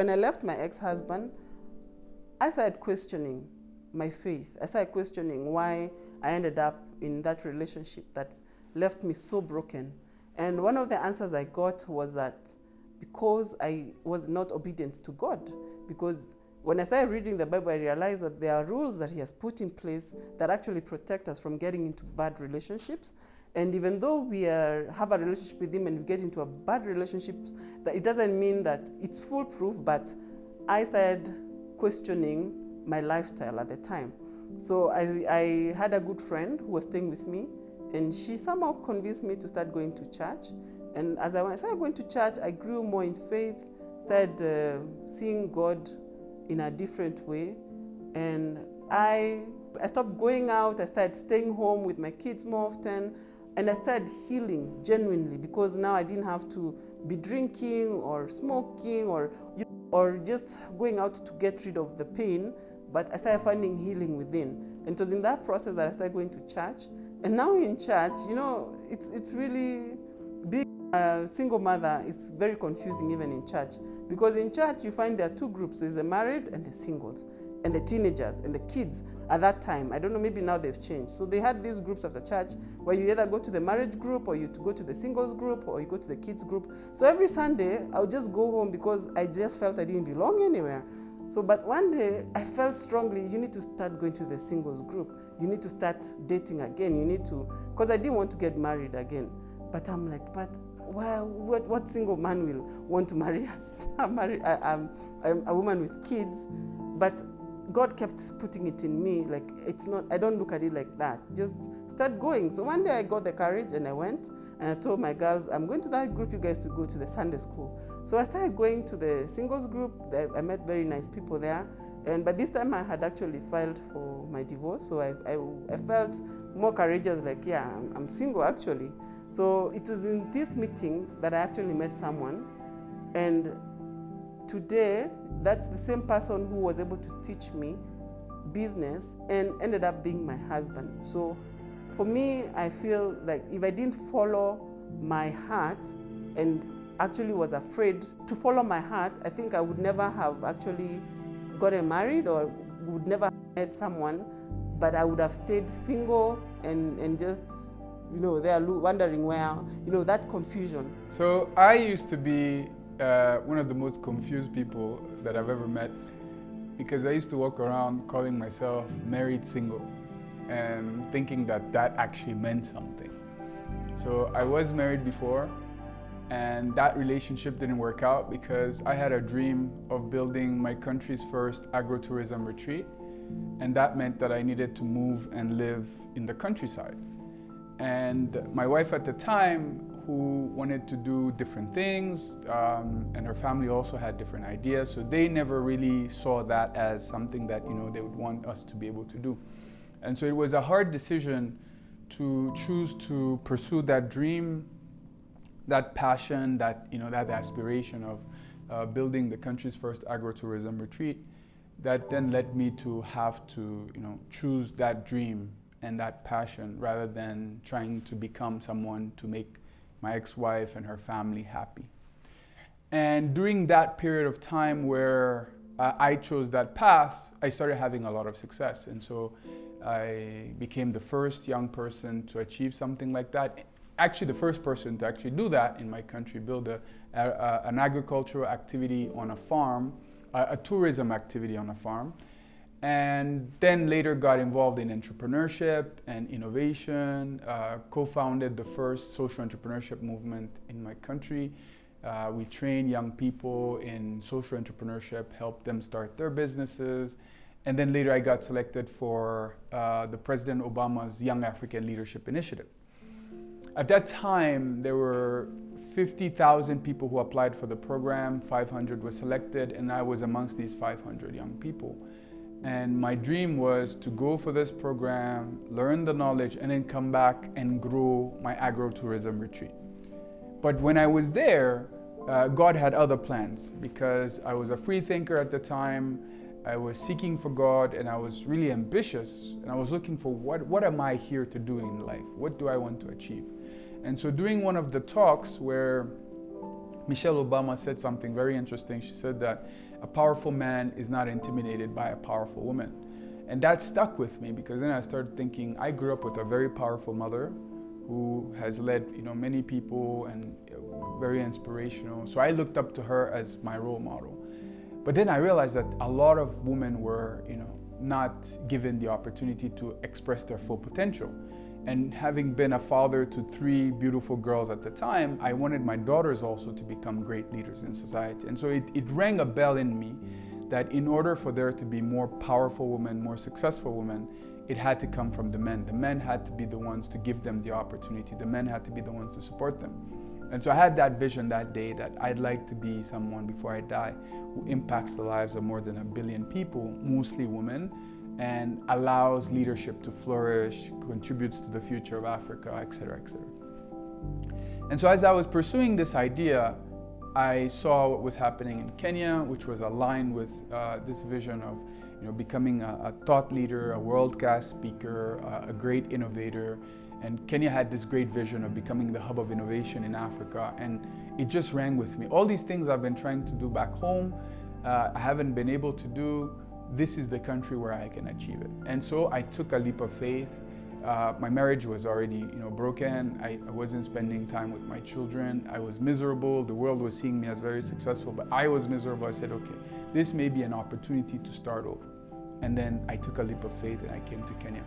when I left my ex-husband, I started questioning my faith. I started questioning why I ended up in that relationship that left me so broken. And one of the answers I got was that because I was not obedient to God. Because when I started reading the Bible, I realized that there are rules that He has put in place that actually protect us from getting into bad relationships. And even though we have a relationship with Him and we get into a bad relationship, that it doesn't mean that it's foolproof, but I started questioning my lifestyle at the time. So I had a good friend who was staying with me, and she somehow convinced me to start going to church. And as I started going to church, I grew more in faith, started seeing God in a different way. And I stopped going out, I started staying home with my kids more often, and I started healing genuinely, because now I didn't have to be drinking or smoking or just going out to get rid of the pain, but I started finding healing within. And it was in that process that I started going to church. And now in church, it's really, being a single mother is very confusing even in church. Because in church you find there are two groups. There's the married and the singles, and the teenagers and the kids at that time. I don't know, maybe now they've changed. So they had these groups after church where you either go to the marriage group, or you go to the singles group, or you go to the kids group. So every Sunday I would just go home because I just felt I didn't belong anywhere. So, but one day I felt strongly, you need to start going to the singles group. You need to start dating again. You need to, because I didn't want to get married again. But I'm like, but what single man will want to marry I'm a woman with kids? But God kept putting it in me, like, it's not, I don't look at it like that. Just start going. So one day I got the courage and I went and I told my girls, I'm going to that group, you guys to go to the Sunday school. So I started going to the singles group. I met very nice people there. And by this time I had actually filed for my divorce. So I felt more courageous, like, yeah, I'm single actually. So it was in these meetings that I actually met someone. And today, that's the same person who was able to teach me business and ended up being my husband. So for me, I feel like if I didn't follow my heart and actually was afraid to follow my heart, I think I would never have actually gotten married or would never have met someone, but I would have stayed single and just, they are wondering where, that confusion. So I used to be one of the most confused people that I've ever met, because I used to walk around calling myself married single and thinking that that actually meant something. So I was married before, and that relationship didn't work out because I had a dream of building my country's first agro-tourism retreat, and that meant that I needed to move and live in the countryside. And my wife at the time, who wanted to do different things, and her family also had different ideas, so they never really saw that as something that they would want us to be able to do. And so it was a hard decision to choose to pursue that dream, that passion, that that aspiration of building the country's first agro-tourism retreat, that then led me to have to choose that dream and that passion rather than trying to become someone to make my ex-wife and her family happy. And during that period of time where I chose that path, I started having a lot of success. And so I became the first young person to achieve something like that. Actually, the first person to actually do that in my country, build an agricultural activity on a farm, a tourism activity on a farm. And then later got involved in entrepreneurship and innovation, co-founded the first social entrepreneurship movement in my country. We train young people in social entrepreneurship, help them start their businesses. And then later I got selected for the President Obama's Young African Leadership Initiative. At that time, there were 50,000 people who applied for the program, 500 were selected, and I was amongst these 500 young people. And my dream was to go for this program, learn the knowledge, and then come back and grow my agro-tourism retreat. But when I was there, God had other plans, because I was a free thinker at the time. I was seeking for God, and I was really ambitious, and I was looking for what am I here to do in life? What do I want to achieve? And so during one of the talks where Michelle Obama said something very interesting, she said that a powerful man is not intimidated by a powerful woman. And that stuck with me, because then I started thinking, I grew up with a very powerful mother who has led, many people and very inspirational. So I looked up to her as my role model. But then I realized that a lot of women were, not given the opportunity to express their full potential. And having been a father to 3 beautiful girls at the time, I wanted my daughters also to become great leaders in society. And so it rang a bell in me that in order for there to be more powerful women, more successful women, it had to come from the men. The men had to be the ones to give them the opportunity. The men had to be the ones to support them. And so I had that vision that day that I'd like to be someone before I die who impacts the lives of more than 1 billion people, mostly women, and allows leadership to flourish, contributes to the future of Africa, et cetera, et cetera. And so as I was pursuing this idea, I saw what was happening in Kenya, which was aligned with this vision of becoming a thought leader, a world-class speaker, a great innovator. And Kenya had this great vision of becoming the hub of innovation in Africa. And it just rang with me. All these things I've been trying to do back home, I haven't been able to do. This is the country where I can achieve it. And so I took a leap of faith. My marriage was already, broken. I wasn't spending time with my children. I was miserable. The world was seeing me as very successful, but I was miserable. I said, okay, this may be an opportunity to start over. And then I took a leap of faith and I came to Kenya.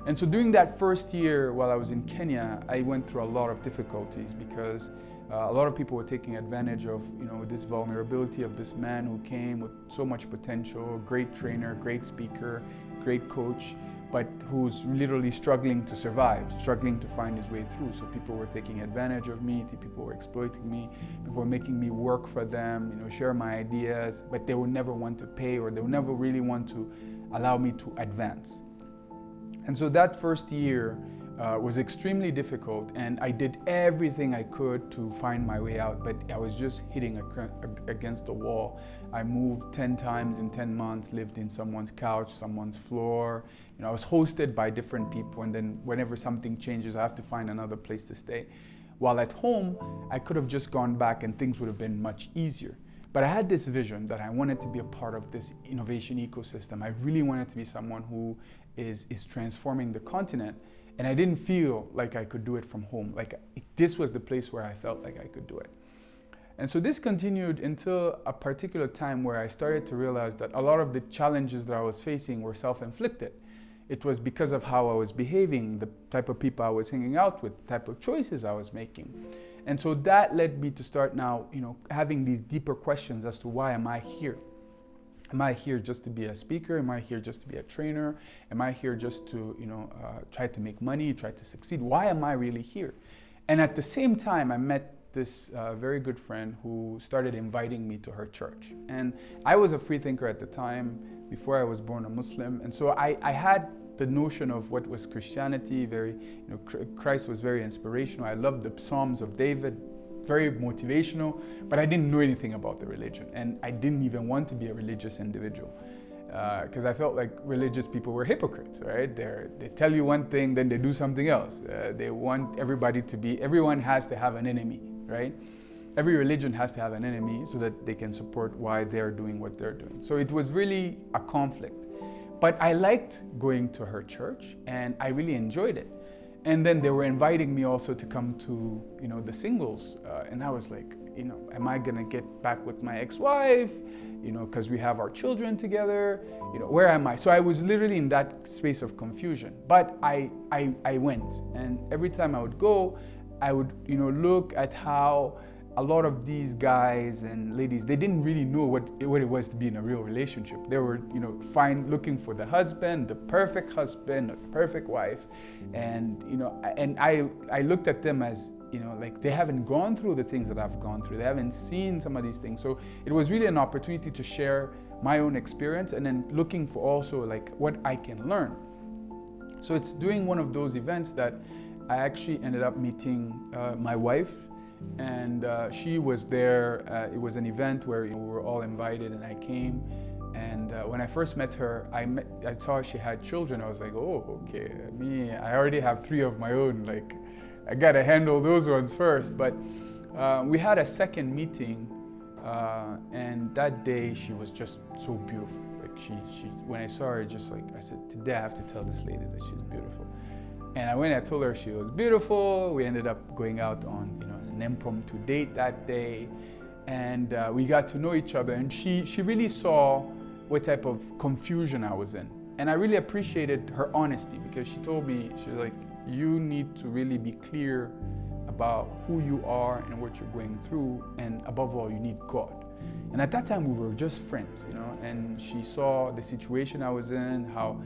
And so during that first year while I was in Kenya, I went through a lot of difficulties because a lot of people were taking advantage of, this vulnerability of this man who came with so much potential, great trainer, great speaker, great coach, but who's literally struggling to survive, struggling to find his way through. So people were taking advantage of me, people were exploiting me, people were making me work for them, share my ideas, but they would never want to pay, or they would never really want to allow me to advance. And so that first year was extremely difficult, and I did everything I could to find my way out, but I was just hitting against the wall. I moved 10 times in 10 months, lived in someone's couch, someone's floor. I was hosted by different people, and then whenever something changes, I have to find another place to stay. While at home, I could have just gone back and things would have been much easier. But I had this vision that I wanted to be a part of this innovation ecosystem. I really wanted to be someone who is transforming the continent. And I didn't feel like I could do it from home. This was the place where I felt like I could do it. And so this continued until a particular time where I started to realize that a lot of the challenges that I was facing were self-inflicted. It was because of how I was behaving, the type of people I was hanging out with, the type of choices I was making. And so that led me to start now, having these deeper questions as to why am I here? Am I here just to be a speaker? Am I here just to be a trainer? Am I here just to, try to make money, try to succeed? Why am I really here? And at the same time, I met this very good friend who started inviting me to her church. And I was a free thinker at the time, before I was born a Muslim. And so I had the notion of what was Christianity, Christ was very inspirational. I loved the Psalms of David, very motivational, but I didn't know anything about the religion. And I didn't even want to be a religious individual because I felt like religious people were hypocrites, right? They tell you one thing, then they do something else. They want everybody to be, everyone has to have an enemy, right? Every religion has to have an enemy so that they can support why they're doing what they're doing. So it was really a conflict. But I liked going to her church and I really enjoyed it. And then they were inviting me also to come to, the singles. And I was like, am I gonna get back with my ex-wife? Because we have our children together. Where am I? So I was literally in that space of confusion. But I went, and every time I would go, I would, look at how a lot of these guys and ladies, they didn't really know what it was to be in a real relationship. They were, looking for the husband, the perfect wife. And, and I looked at them as, like they haven't gone through the things that I've gone through. They haven't seen some of these things. So it was really an opportunity to share my own experience and then looking for also like what I can learn. So it's during one of those events that I actually ended up meeting my wife. And she was there. It was an event where we were all invited, and I came. And when I first met her, I saw she had children. I was like, oh, okay. I already have 3 of my own. Like, I gotta handle those ones first. But we had a second meeting And that day she was just so beautiful. Like when I saw her, just like I said, today I have to tell this lady that she's beautiful. And when I told her she was beautiful, we ended up going out on an impromptu date that day, and we got to know each other. And she really saw what type of confusion I was in, and I really appreciated her honesty, because she told me, she was like, you need to really be clear about who you are and what you're going through, and above all, you need God. And at that time we were just friends, and she saw the situation I was in, how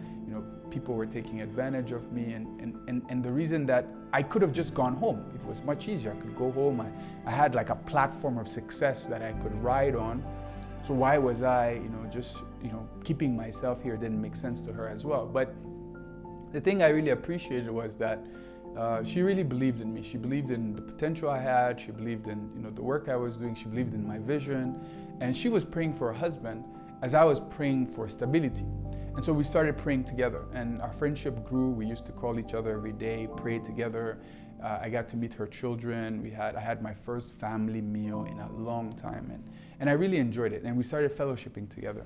people were taking advantage of me, and the reason that I could have just gone home. It was much easier. I could go home. I had like a platform of success that I could ride on. So why was I, just keeping myself here? Didn't make sense to her as well. But the thing I really appreciated was that she really believed in me. She believed in the potential I had. She believed in the work I was doing. She believed in my vision, and she was praying for a husband as I was praying for stability. And so we started praying together, and our friendship grew. We used to call each other every day, pray together. I got to meet her children. I had my first family meal in a long time, and I really enjoyed it. And we started fellowshipping together.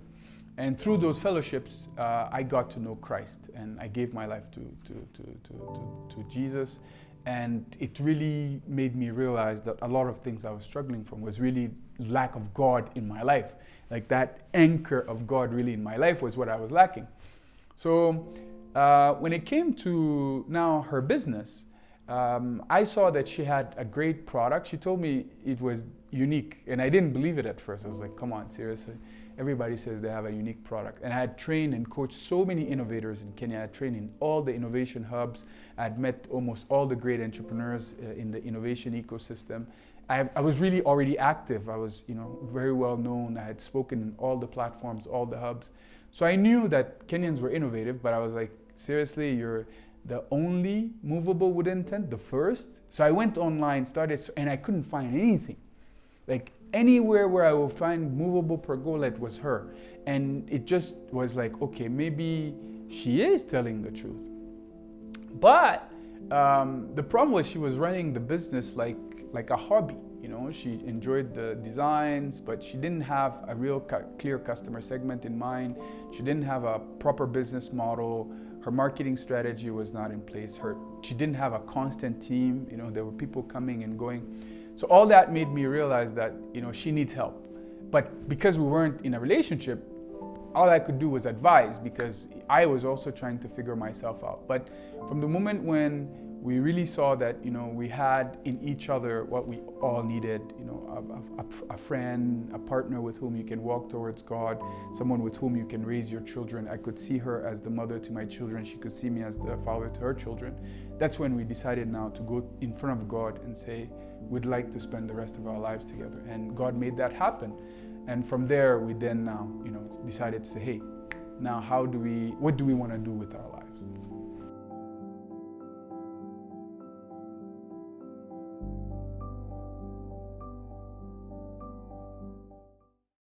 And through those fellowships, I got to know Christ, and I gave my life to Jesus. And it really made me realize that a lot of things I was struggling from was really lack of God in my life. Like that anchor of God really in my life was what I was lacking. So when it came to now her business, I saw that she had a great product. She told me it was unique, and I didn't believe it at first. I was like, come on, seriously? Everybody says they have a unique product. And I had trained and coached so many innovators in Kenya. I had trained in all the innovation hubs. I had met almost all the great entrepreneurs in the innovation ecosystem. I was really already active. I was, very well known. I had spoken in all the platforms, all the hubs. So I knew that Kenyans were innovative, but I was like, seriously, you're the only movable wooden tent, the first? So I went online, and I couldn't find anything. Like anywhere where I would find movable pergola was her. And it just was like, okay, maybe she is telling the truth. But the problem was she was running the business like a hobby. She enjoyed the designs, but she didn't have a real clear customer segment in mind. She didn't have a proper business model. Her marketing strategy was not in place. She didn't have a constant team. There were people coming and going. So all that made me realize that, she needs help. But because we weren't in a relationship, all I could do was advise, because I was also trying to figure myself out. But from the moment when we really saw that, we had in each other what we all needed, a friend, a partner with whom you can walk towards God, someone with whom you can raise your children. I could see her as the mother to my children. She could see me as the father to her children. That's when we decided now to go in front of God and say, we'd like to spend the rest of our lives together. And God made that happen. And from there, we then now, decided to say, hey, now what do we want to do with our lives?